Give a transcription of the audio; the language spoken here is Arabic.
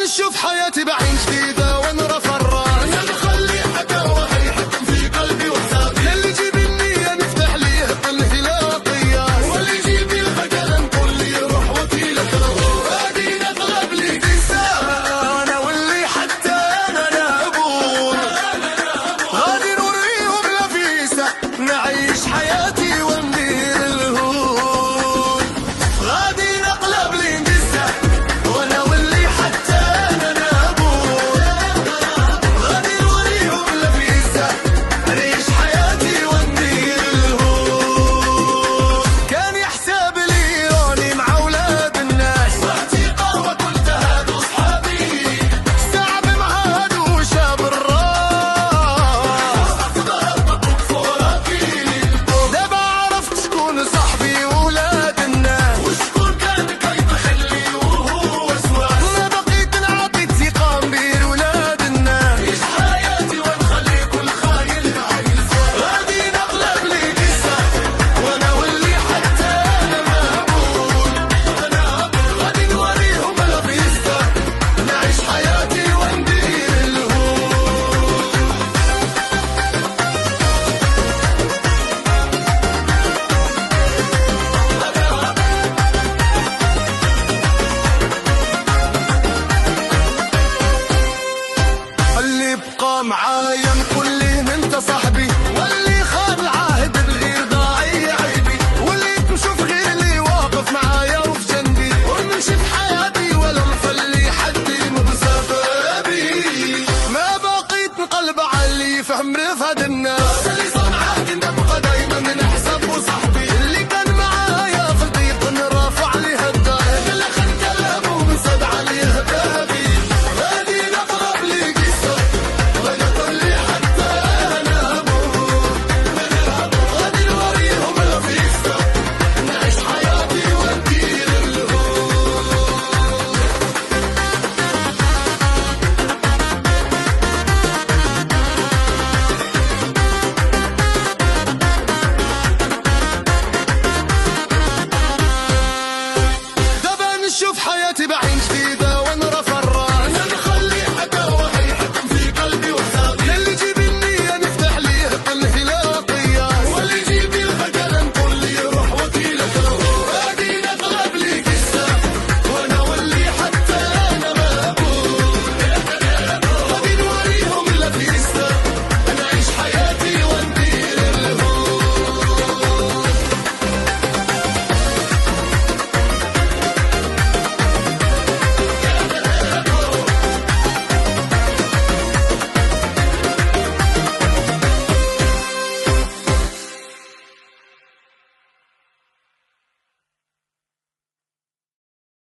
نشوف حياتي بعين جديدة ونرفع الراس. يا مخلي حدا وهي حكم في قلبي وحسابي. يلي جيب النية نفتح ليه الانهلاقيات، واللي يجيب الخجل نقول لي روح وكيلك الغور. هادي نغلب لي انا واللي حتى انا نابون، غادي نوريهم لفيسة نعيش حياتي وندير الهون. غادي نقلب لي نقسى وانا واللي حتى انا نابون، غادي نوريهم لفيسة نعيش حياتي وندير الهون. كان يحسب لي راني مع اولاد الناس، وقتي قهوة قلت هادو صحابي. صعب مع هادو شاب الراس. ضربك فوراكي. دابا عرفت شكون صاحبي وولاد الناس، وشكون كان كيف خلي وهو وسواس. ما بقيت نعطي الثقة ندير ولاد الناس. عيش حياتي ونخلي كل خاين معي الفوق. غادي نقلب لي قصة وانا واللي حتى انا مهبول. غادي نوريهم الفيستا نعيش حياتي وندير الهون. اللي بقى معايا نقول ليه انت صاحبي، واللي خان العهد بالغير ضايع عيبي، واللي نشوف غير اللي واقف معايا وفي جنبي، ونمشي في حياتي ولا نخلي حد يمر بسببي. ما بقيت نقلب على اللي يفهم رفد الناس.